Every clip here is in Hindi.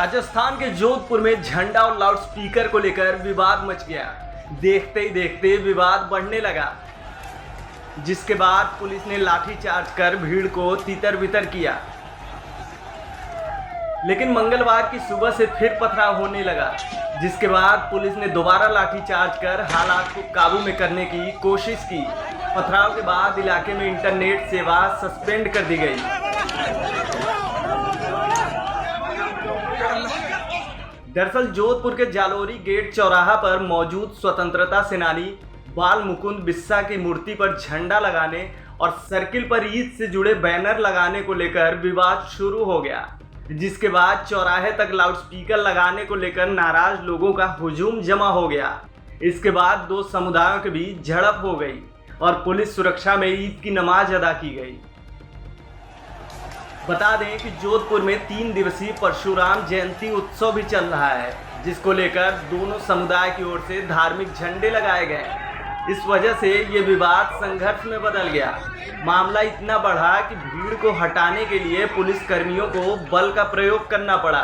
राजस्थान के जोधपुर में झंडा और लाउडस्पीकर को लेकर विवाद मच गया। देखते ही देखते विवाद बढ़ने लगा, जिसके बाद पुलिस ने लाठीचार्ज कर भीड़ को तितर-बितर किया। लेकिन मंगलवार की सुबह से फिर पथराव होने लगा, जिसके बाद पुलिस ने दोबारा लाठीचार्ज कर हालात को काबू में करने की कोशिश की। पथराव के बाद इलाके में इंटरनेट सेवा सस्पेंड कर दी गई। दरअसल जोधपुर के जालोरी गेट चौराहा पर मौजूद स्वतंत्रता सेनानी बाल मुकुंद बिस्सा की मूर्ति पर झंडा लगाने और सर्किल पर ईद से जुड़े बैनर लगाने को लेकर विवाद शुरू हो गया, जिसके बाद चौराहे तक लाउडस्पीकर लगाने को लेकर नाराज लोगों का हुजूम जमा हो गया। इसके बाद दो समुदायों के बीच झड़प हो गई और पुलिस सुरक्षा में ईद की नमाज अदा की गई। बता दें कि जोधपुर में 3 दिवसीय परशुराम जयंती उत्सव भी चल रहा है, जिसको लेकर दोनों समुदाय की ओर से धार्मिक झंडे लगाए गए। इस वजह से ये विवाद संघर्ष में बदल गया। मामला इतना बढ़ा कि भीड़ को हटाने के लिए पुलिस कर्मियों को बल का प्रयोग करना पड़ा।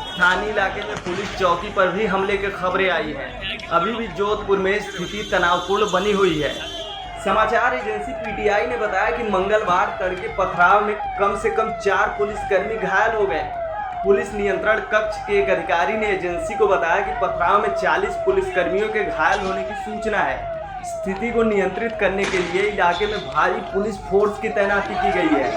स्थानीय इलाके में पुलिस चौकी पर भी हमले की खबरें आई हैं। अभी भी जोधपुर में स्थिति तनावपूर्ण बनी हुई है। समाचार एजेंसी पीटीआई ने बताया कि मंगलवार तड़के पथराव में कम से कम 4 पुलिसकर्मी घायल हो गए। पुलिस नियंत्रण कक्ष के एक अधिकारी ने एजेंसी को बताया कि पथराव में 40 पुलिसकर्मियों के घायल होने की सूचना है। स्थिति को नियंत्रित करने के लिए इलाके में भारी पुलिस फोर्स की तैनाती की गई है।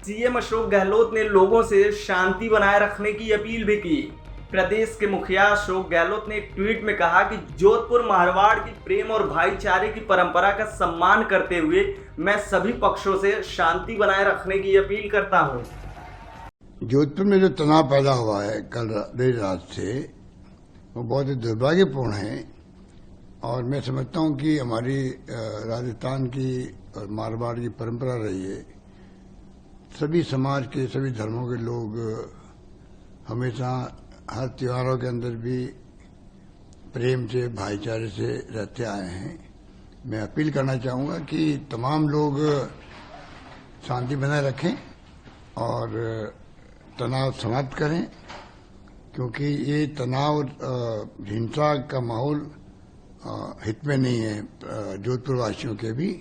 सीएम अशोक गहलोत ने लोगों से शांति बनाए रखने की अपील भी की। प्रदेश के मुखिया अशोक गहलोत ने एक ट्वीट में कहा कि जोधपुर मारवाड़ की प्रेम और भाईचारे की परंपरा का सम्मान करते हुए मैं सभी पक्षों से शांति बनाए रखने की अपील करता हूं। जोधपुर में जो तनाव पैदा हुआ है कल देर रात से, वो बहुत ही दुर्भाग्यपूर्ण है और मैं समझता हूं कि हमारी राजस्थान की और मारवाड़ की परंपरा रही है। सभी समाज के, सभी धर्मों के लोग हमेशा हर त्योहारों के अंदर भी प्रेम से, भाईचारे से रहते आए हैं। मैं अपील करना चाहूंगा कि तमाम लोग शांति बनाए रखें और तनाव समाप्त करें, क्योंकि ये तनाव हिंसा का माहौल हित में नहीं है जोधपुर वासियों के भी।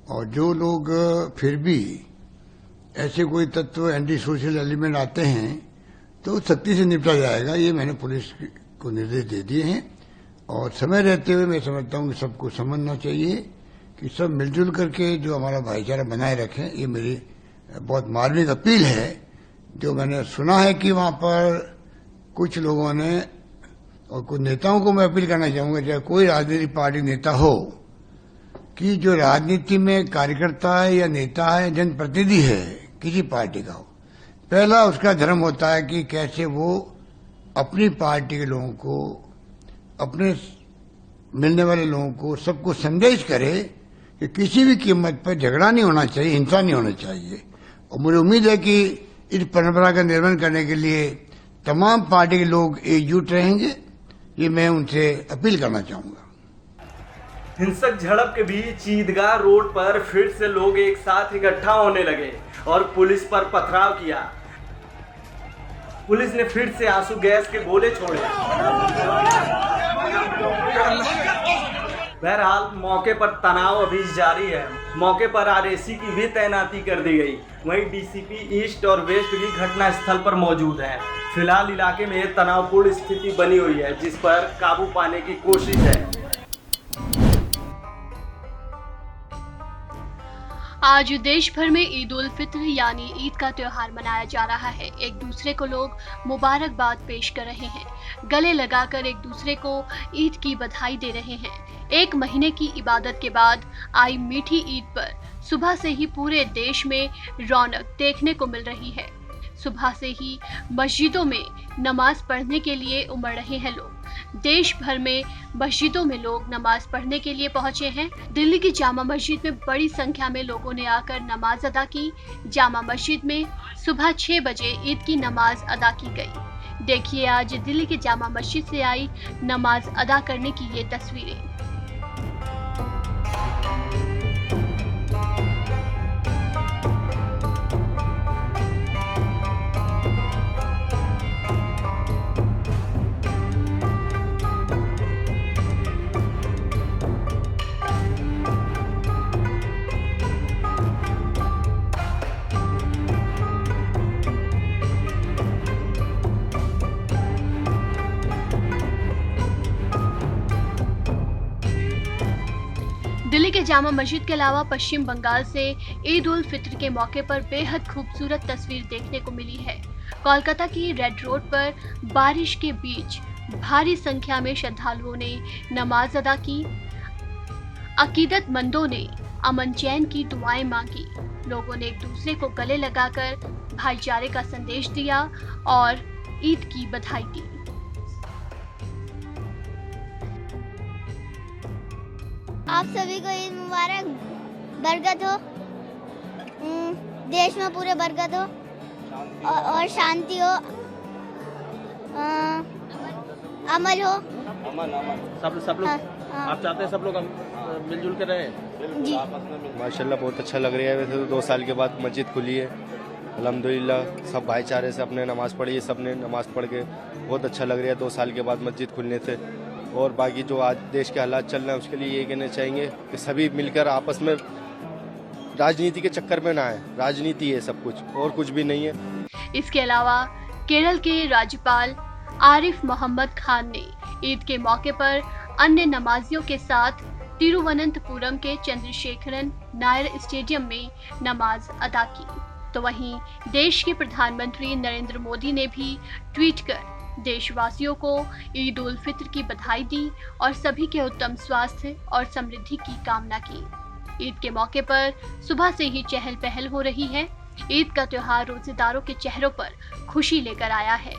और जो लोग फिर भी ऐसे कोई तत्व एंटी सोशल एलिमेंट आते हैं तो सख्ती से निपटा जाएगा। ये मैंने पुलिस को निर्देश दे दिए हैं और समय रहते हुए मैं समझता हूँ कि सबको समझना चाहिए कि सब मिलजुल करके जो हमारा भाईचारा बनाए रखें। ये मेरी बहुत मार्मिक अपील है। जो मैंने सुना है कि वहां पर कुछ लोगों ने और कुछ नेताओं को मैं अपील करना चाहूंगा, चाहे कोई राजनीतिक पार्टी नेता हो, कि जो राजनीति में कार्यकर्ता है या नेता है, जनप्रतिनिधि है किसी पार्टी का हो, पहला उसका धर्म होता है कि कैसे वो अपनी पार्टी के लोगों को, अपने मिलने वाले लोगों को, सबको संदेश करे कि किसी भी कीमत पर झगड़ा नहीं होना चाहिए, हिंसा नहीं होना चाहिए। और मुझे उम्मीद है कि इस परंपरा का निर्वहन करने के लिए तमाम पार्टी के लोग एकजुट रहेंगे। ये मैं उनसे अपील करना चाहूंगा। हिंसक झड़प के बीच ईदगाह रोड पर फिर से लोग एक साथ इकट्ठा होने लगे और पुलिस पर पथराव किया। पुलिस ने फिर से आंसू गैस के गोले छोड़े। बहरहाल मौके पर तनाव अभी जारी है। मौके पर आरएसी की भी तैनाती कर दी गई। वहीं डीसीपी ईस्ट और वेस्ट भी घटना स्थल पर मौजूद हैं। फिलहाल इलाके में तनावपूर्ण स्थिति बनी हुई है, जिस पर काबू पाने की कोशिश है। आज देश भर में ईद उल फित्र यानी ईद का त्योहार मनाया जा रहा है। एक दूसरे को लोग मुबारकबाद पेश कर रहे हैं, गले लगाकर एक दूसरे को ईद की बधाई दे रहे हैं। 1 महीने की इबादत के बाद आई मीठी ईद पर सुबह से ही पूरे देश में रौनक देखने को मिल रही है। सुबह से ही मस्जिदों में नमाज पढ़ने के लिए उमड़ रहे हैं लोग। देश भर में मस्जिदों में लोग नमाज पढ़ने के लिए पहुंचे हैं। दिल्ली की जामा मस्जिद में बड़ी संख्या में लोगों ने आकर नमाज अदा की। जामा मस्जिद में सुबह 6 बजे ईद की नमाज अदा की गई। देखिए आज दिल्ली के जामा मस्जिद से आई नमाज अदा करने की ये तस्वीरें। जामा मस्जिद के अलावा पश्चिम बंगाल से ईद उल फित्र के मौके पर बेहद खूबसूरत तस्वीर देखने को मिली है। कोलकाता की रेड रोड पर बारिश के बीच भारी संख्या में श्रद्धालुओं ने नमाज अदा की। अकीदतमंदों ने अमन चैन की दुआएं मांगी। लोगों ने एक दूसरे को गले लगाकर भाईचारे का संदेश दिया और ईद की बधाई दी। आप सभी को ईद मुबारक, बरकत हो, देश में पूरे बरकत हो और शांति हो, अमल हो। अमन सब लोग आप चाहते हैं सब लोग मिलजुल के रहें जी। माशाल्लाह बहुत अच्छा लग रहा है। वैसे तो 2 साल के बाद मस्जिद खुली है, अल्हम्दुलिल्लाह सब भाईचारे से अपने नमाज़ पढ़ी है, सबने नमाज़ पढ़ के बहुत अच्छा लग रहा है 2 साल के बाद मस्जिद खुलने से। और बाकी जो आज देश के हालात चल रहे हैं उसके लिए ये कहना चाहेंगे कि सभी मिलकर आपस में राजनीति के चक्कर में ना आए। राजनीति है सब कुछ और कुछ भी नहीं है। इसके अलावा केरल के राज्यपाल आरिफ मोहम्मद खान ने ईद के मौके पर अन्य नमाजियों के साथ तिरुवनंतपुरम के चंद्रशेखरन नायर स्टेडियम में नमाज अदा की। तो वहीं देश के प्रधानमंत्री नरेंद्र मोदी ने भी ट्वीट कर देशवासियों को ईद उल फित्र की बधाई दी और सभी के उत्तम स्वास्थ्य और समृद्धि की कामना की। ईद के मौके पर सुबह से ही चहल पहल हो रही है। ईद का त्योहार रोजेदारों के चेहरों पर खुशी लेकर आया है।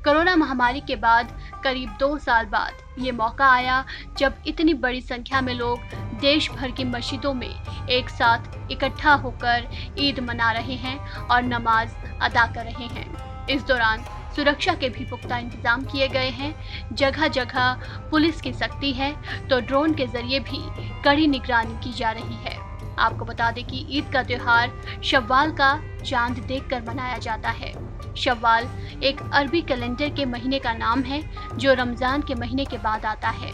कोरोना महामारी के बाद करीब 2 साल बाद ये मौका आया जब इतनी बड़ी संख्या में लोग देश भर की मस्जिदों में एक साथ इकट्ठा होकर ईद मना रहे हैं और नमाज अदा कर रहे हैं। इस दौरान सुरक्षा के भी पुख्ता इंतजाम किए गए हैं। जगह जगह पुलिस की सख्ती है तो ड्रोन के जरिए भी कड़ी निगरानी की जा रही है। आपको बता दें कि ईद का त्योहार शव्वाल का चांद देखकर मनाया जाता है। शव्वाल एक अरबी कैलेंडर के महीने का नाम है जो रमजान के महीने के बाद आता है।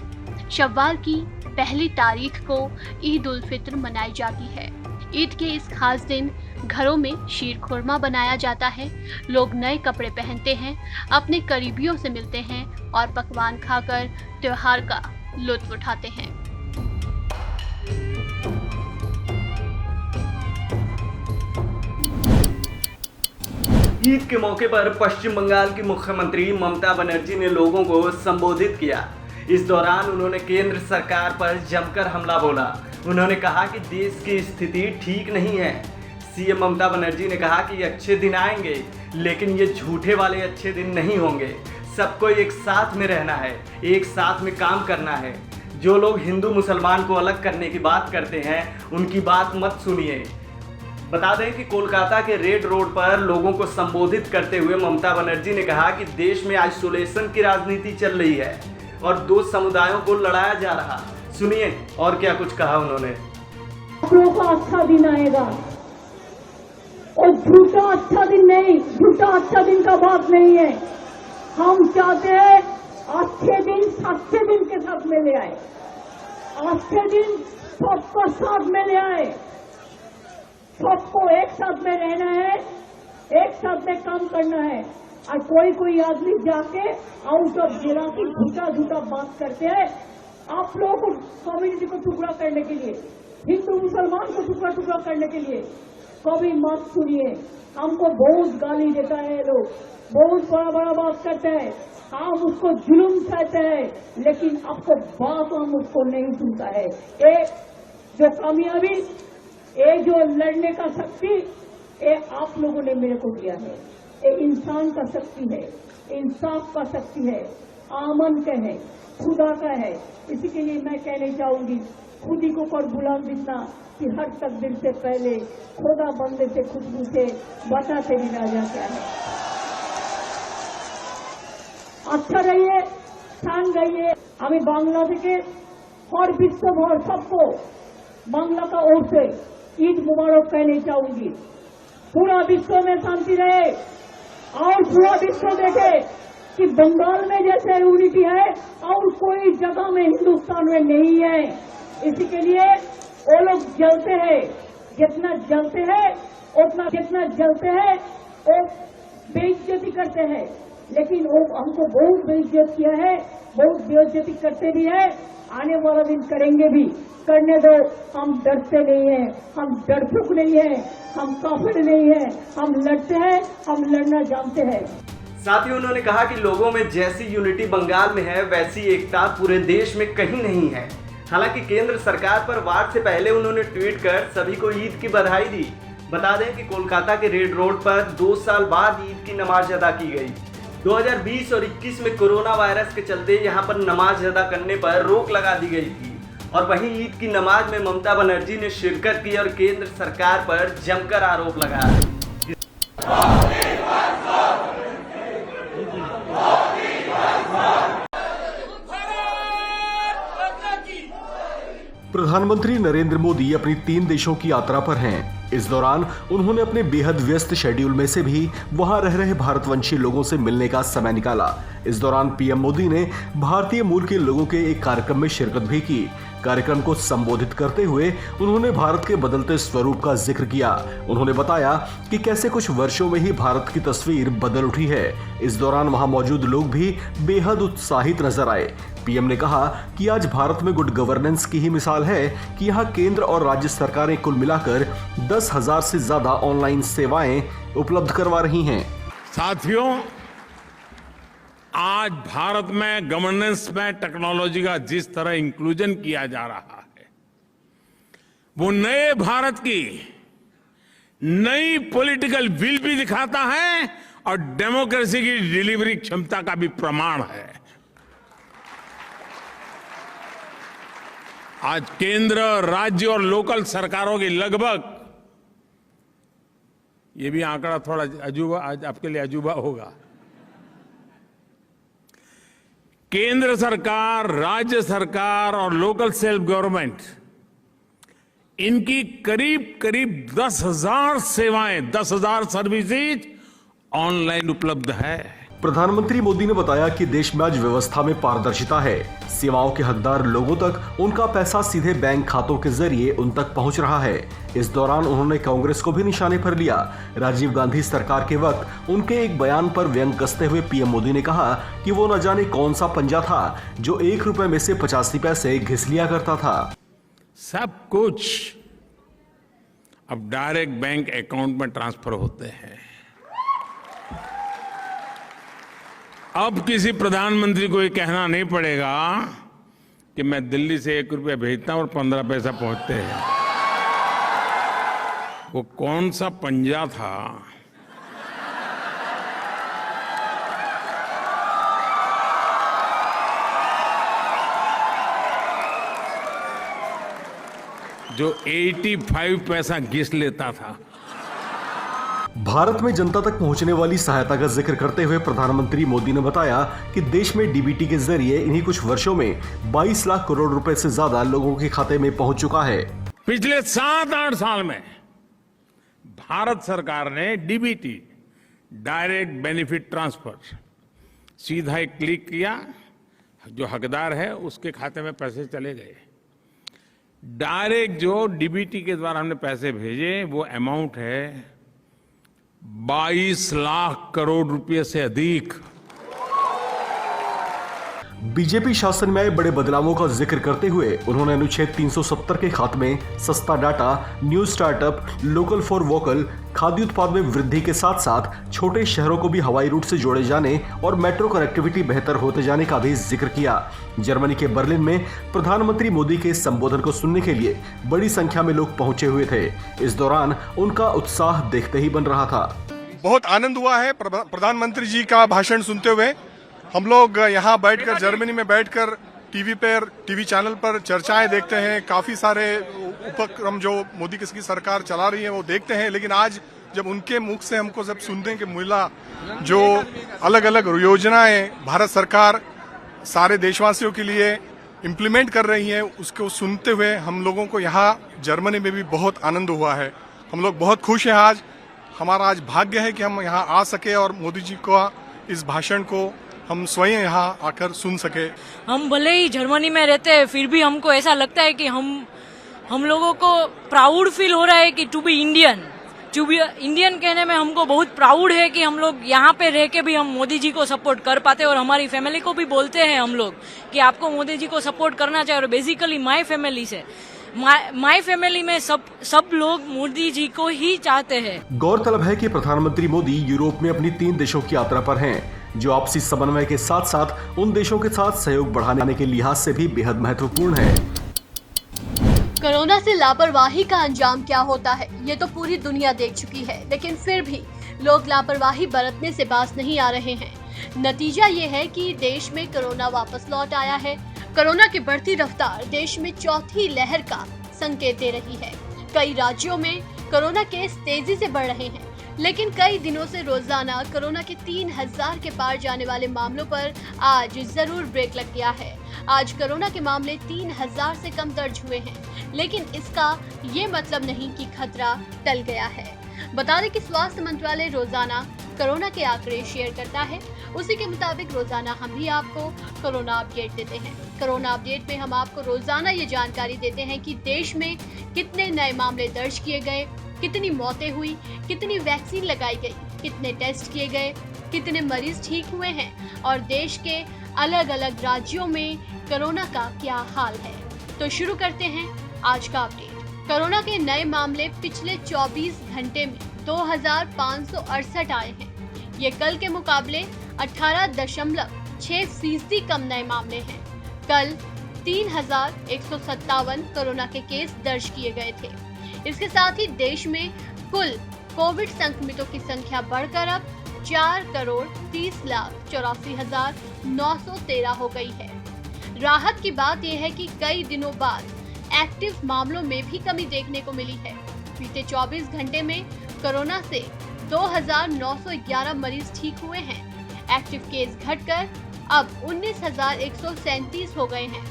शव्वाल की पहली तारीख को ईद उल फित्र मनाई जाती है। ईद के इस खास दिन घरों में शीर खुरमा बनाया जाता है। लोग नए कपड़े पहनते हैं, अपने करीबियों से मिलते हैं और पकवान खाकर त्योहार का लुत्फ उठाते हैं। ईद के मौके पर पश्चिम बंगाल की मुख्यमंत्री ममता बनर्जी ने लोगों को संबोधित किया। इस दौरान उन्होंने केंद्र सरकार पर जमकर हमला बोला। उन्होंने कहा कि देश की स्थिति ठीक नहीं है। सीएम ममता बनर्जी ने कहा कि अच्छे दिन आएंगे लेकिन ये झूठे वाले अच्छे दिन नहीं होंगे। सबको एक साथ में रहना है, एक साथ में काम करना है। जो लोग हिंदू मुसलमान को अलग करने की बात करते हैं उनकी बात मत सुनिए। बता दें कि कोलकाता के रेड रोड पर लोगों को संबोधित करते हुए ममता बनर्जी ने कहा कि देश में आइसोलेशन की राजनीति चल रही है और 2 समुदायों को लड़ाया जा रहा। सुनिए और क्या कुछ कहा उन्होंने। आप लोगों का अच्छा दिन आएगा और झूठा अच्छा दिन नहीं, झूठा अच्छा दिन का बात नहीं है। हम चाहते हैं अच्छे दिन सच्चे दिन के साथ में ले आए, अच्छे दिन सबको साथ में ले आए, सबको एक साथ में रहना है, एक साथ में काम करना है। और कोई आदमी जाके आउट ऑफ जिला की झूठा बात करते हैं आप लोगों को, कम्युनिटी को टुकड़ा करने के लिए, हिंदू मुसलमान को टुकड़ा करने के लिए। कभी मत सुनिए। हमको बहुत गाली देता है लोग, बहुत बड़ा बात करते हैं, हम उसको जुल्म कहते हैं, लेकिन आपको बात हम उसको नहीं सुनता है। ये जो कामयाबी, ये जो लड़ने का शक्ति, ये आप लोगों ने मेरे को दिया है। ये इंसान का शक्ति है, इंसाफ का शक्ति है, आमन का है, खुदा का है। इसी के लिए मैं कहना चाहूंगी, खुद ही को कर गुलाम जितना कि हर तकदीर से पहले खुदा बंदे से खुशबू से बताते भी राजा क्या है। अच्छा रहिए, शान रहिए। আমি বাংলা থেকে और विश्व भर सबको बांग्ला का ओर से ईद मुबारक कहना चाहूंगी। पूरा विश्व में शांति रहे और पूरा विश्व देखे कि बंगाल में जैसे यूनिटी है और कोई जगह में हिंदुस्तान में नहीं है। इसी के लिए वो लोग जलते हैं, जितना जलते हैं उतना जितना जलते हैं वो बेइज्जती करते हैं, लेकिन वो हमको बहुत बेइज्जत किया है, बहुत बेइज्जती करते भी है। आने वाला दिन करेंगे भी, करने दो। हम डरते नहीं हैं, हम डरपुक नहीं है, हम काफिर नहीं है, हम लड़ते हैं, हम लड़ना जानते हैं। साथ ही उन्होंने कहा कि लोगों में जैसी यूनिटी बंगाल में है वैसी एकता पूरे देश में कहीं नहीं है। हालांकि केंद्र सरकार पर वार से पहले उन्होंने ट्वीट कर सभी को ईद की बधाई दी। बता दें कि कोलकाता के रेड रोड पर 2 साल बाद ईद की नमाज अदा की गई। 2020 और 21 में कोरोना वायरस के चलते यहां पर नमाज अदा करने पर रोक लगा दी गई थी और वहीं ईद की नमाज में ममता बनर्जी ने शिरकत की और केंद्र सरकार पर जमकर आरोप लगाया। प्रधानमंत्री नरेंद्र मोदी अपनी 3 देशों की यात्रा पर हैं। इस दौरान उन्होंने अपने बेहद व्यस्त शेड्यूल में से भी वहां रह रहे भारतवंशी लोगों से मिलने का समय निकाला। इस दौरान पीएम मोदी ने भारतीय मूल के लोगों के एक कार्यक्रम में शिरकत भी की। कार्यक्रम को संबोधित करते हुए उन्होंने भारत के बदलते स्वरूप का जिक्र किया। उन्होंने बताया कि कैसे कुछ वर्षों में ही भारत की तस्वीर बदल उठी है। इस दौरान वहां मौजूद लोग भी बेहद उत्साहित नजर आए। पीएम ने कहा कि आज भारत में गुड गवर्नेंस की ही मिसाल है कि यहाँ केंद्र और राज्य सरकारें कुल मिलाकर 10,000 से ज्यादा ऑनलाइन सेवाएं उपलब्ध करवा रही हैं। साथियों, आज भारत में गवर्नेंस में टेक्नोलॉजी का जिस तरह इंक्लूजन किया जा रहा है, वो नए भारत की नई पॉलिटिकल विल भी दिखाता है और डेमोक्रेसी की डिलीवरी क्षमता का भी प्रमाण है। आज केंद्र, राज्य और लोकल सरकारों की लगभग, ये भी आंकड़ा थोड़ा अजूबा, आज आपके लिए अजूबा होगा, केंद्र सरकार, राज्य सरकार और लोकल सेल्फ गवर्नमेंट, इनकी करीब करीब 10,000 सेवाएं, 10,000 सर्विसेज ऑनलाइन उपलब्ध है। प्रधानमंत्री मोदी ने बताया कि देश में आज व्यवस्था में पारदर्शिता है। सेवाओं के हकदार लोगों तक उनका पैसा सीधे बैंक खातों के जरिए उन तक पहुंच रहा है। इस दौरान उन्होंने कांग्रेस को भी निशाने पर लिया। राजीव गांधी सरकार के वक्त उनके एक बयान पर व्यंग कसते हुए पीएम मोदी ने कहा कि वो न जाने कौन सा पंजा था जो 1 रुपए में से 85 पैसे घिस लिया करता था। सब कुछ अब डायरेक्ट बैंक अकाउंट में ट्रांसफर होते हैं। अब किसी प्रधानमंत्री को ये कहना नहीं पड़ेगा कि मैं दिल्ली से 1 रुपया भेजता हूं और 15 पैसा पहुंचते हैं। वो कौन सा पंजा था, जो 85 पैसा घिस लेता था। भारत में जनता तक पहुंचने वाली सहायता का जिक्र करते हुए प्रधानमंत्री मोदी ने बताया कि देश में डीबीटी के जरिए इन्हीं कुछ वर्षों में 22 लाख करोड़ रुपए से ज्यादा लोगों के खाते में पहुंच चुका है। पिछले 7-8 साल में भारत सरकार ने डीबीटी, डायरेक्ट बेनिफिट ट्रांसफर, सीधा एक क्लिक किया, जो हकदार है उसके खाते में पैसे चले गए। डायरेक्ट जो डीबीटी के द्वारा हमने पैसे भेजे वो अमाउंट है 22 लाख करोड़ रुपए से अधिक। बीजेपी शासन में आए बड़े बदलावों का जिक्र करते हुए उन्होंने अनुच्छेद 370 के खात्मे, सस्ता data, new startup, local for vocal, खाद्य उत्पाद में वृद्धि के साथ साथ छोटे शहरों को भी हवाई रूट से जोड़े जाने और मेट्रो कनेक्टिविटी बेहतर होते जाने का भी जिक्र किया। जर्मनी के बर्लिन में प्रधानमंत्री मोदी के संबोधन को सुनने के लिए बड़ी संख्या में लोग पहुंचे हुए थे। इस दौरान उनका उत्साह देखते ही बन रहा था। बहुत आनंद हुआ है प्रधानमंत्री जी का भाषण सुनते हुए। हम लोग यहाँ बैठकर, जर्मनी में बैठकर टीवी चैनल पर चर्चाएं देखते हैं, काफी सारे उपक्रम जो मोदी की सरकार चला रही है वो देखते हैं, लेकिन आज जब उनके मुख से हमको सब सुनने के मिला, जो अलग अलग योजनाएं भारत सरकार सारे देशवासियों के लिए इम्प्लीमेंट कर रही है, उसको सुनते हुए हम लोगों को यहाँ जर्मनी में भी बहुत आनंद हुआ है। हम लोग बहुत खुश हैं। आज हमारा आज भाग्य है कि हम यहाँ आ सके और मोदी जी का इस भाषण को हम स्वयं यहाँ आकर सुन सके। हम भले ही जर्मनी में रहते हैं, फिर भी हमको ऐसा लगता है कि हम लोगों को प्राउड फील हो रहा है कि to be Indian. To be Indian कहने में हमको बहुत प्राउड है कि हम लोग यहाँ पे रह के भी हम मोदी जी को सपोर्ट कर पाते, और हमारी फैमिली को भी बोलते हैं हम लोग कि आपको मोदी जी को सपोर्ट करना चाहिए। और बेसिकली माय फैमिली से माय फैमिली में सब लोग मोदी जी को ही चाहते हैं। गौरतलब है कि प्रधानमंत्री मोदी यूरोप में अपनी 3 देशों की यात्रा पर हैं, जो आपसी समन्वय के साथ साथ उन देशों के साथ सहयोग बढ़ाने के लिहाज से भी बेहद महत्वपूर्ण है। कोरोना से लापरवाही का अंजाम क्या होता है ये तो पूरी दुनिया देख चुकी है, लेकिन फिर भी लोग लापरवाही बरतने से बाज नहीं आ रहे हैं। नतीजा ये है कि देश में कोरोना वापस लौट आया है। कोरोना की बढ़ती रफ्तार देश में चौथी लहर का संकेत दे रही है। कई राज्यों में कोरोना केस तेजी से बढ़ रहे हैं, लेकिन कई दिनों से रोजाना कोरोना के 3000 के पार जाने वाले मामलों पर आज जरूर ब्रेक लग गया है। आज कोरोना के मामले 3000 से कम दर्ज हुए हैं, लेकिन इसका ये मतलब नहीं कि खतरा टल गया है। बता दें कि स्वास्थ्य मंत्रालय रोजाना कोरोना के आंकड़े शेयर करता है। उसी के मुताबिक रोजाना हम भी आपको कोरोना अपडेट देते हैं। कोरोना अपडेट में हम आपको रोजाना ये जानकारी देते हैं कि देश में कितने नए मामले दर्ज किए गए, कितनी मौतें हुई, कितनी वैक्सीन लगाई गई, कितने टेस्ट किए गए, कितने मरीज ठीक हुए हैं और देश के अलग अलग राज्यों में कोरोना का क्या हाल है। तो शुरू करते हैं आज का अपडेट। कोरोना के नए मामले पिछले 24 घंटे में 2568 आए हैं। ये कल के मुकाबले 18.6% कम नए मामले हैं। कल 3157 कोरोना के केस दर्ज किए गए थे। इसके साथ ही देश में कुल कोविड संक्रमितों की संख्या बढ़कर अब 4,30,84,913 हो गई है। राहत की बात यह है कि कई दिनों बाद एक्टिव मामलों में भी कमी देखने को मिली है। बीते 24 घंटे में कोरोना से 2,911 मरीज ठीक हुए हैं। एक्टिव केस घटकर अब 19,137 हो गए हैं।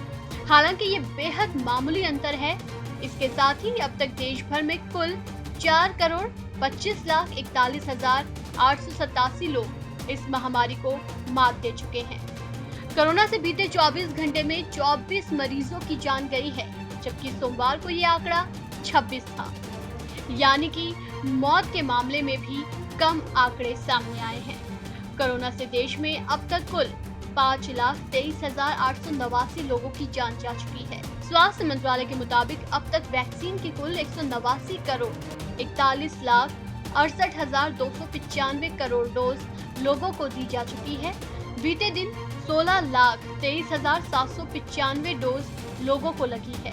हालांकि ये बेहद मामूली अंतर है। इसके साथ ही अब तक देश भर में कुल 4,25,41,887 लोग इस महामारी को मात दे चुके हैं। कोरोना से बीते 24 घंटे में 24 मरीजों की जान गई है, जबकि सोमवार को ये आंकड़ा 26 था। यानी कि मौत के मामले में भी कम आंकड़े सामने आए हैं। कोरोना से देश में अब तक कुल 5,23,889 लोगों की जान जा चुकी है। स्वास्थ्य मंत्रालय के मुताबिक अब तक वैक्सीन की कुल 189,41,68,295 करोड़ डोज लोगों को दी जा चुकी है। बीते दिन 16,23,795 डोज लोगों को लगी है।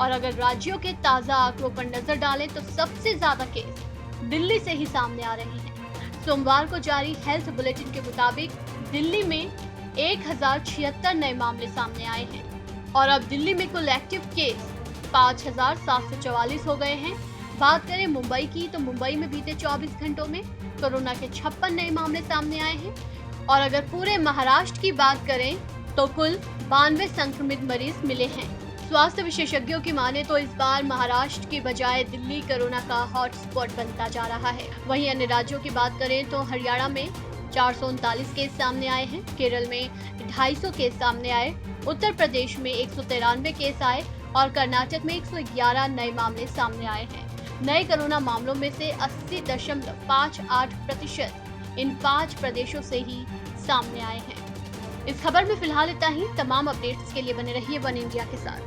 और अगर राज्यों के ताजा आंकड़ों पर नजर डालें तो सबसे ज्यादा केस दिल्ली से ही सामने आ रहे हैं। सोमवार को जारी हेल्थ बुलेटिन के मुताबिक दिल्ली में 1076 नए मामले सामने आए हैं और अब दिल्ली में कुल एक्टिव केस 5,744 हो गए हैं। बात करें मुंबई की तो मुंबई में बीते 24 घंटों में कोरोना के 56 नए मामले सामने आए हैं। और अगर पूरे महाराष्ट्र की बात करें तो कुल 92 संक्रमित मरीज मिले हैं। स्वास्थ्य विशेषज्ञों की माने तो इस बार महाराष्ट्र की बजाय दिल्ली कोरोना का हॉटस्पॉट बनता जा रहा है। वहीं अन्य राज्यों की बात करें तो हरियाणा में 439 केस सामने आए हैं, केरल में 250 केस सामने आए, उत्तर प्रदेश में 193 केस आए और कर्नाटक में 111 नए मामले सामने आए हैं। नए कोरोना मामलों में से 80.58% इन 5 प्रदेशों से ही सामने आए हैं। इस खबर में फिलहाल इतना ही। तमाम अपडेट्स के लिए बने रहिए वन इंडिया के साथ।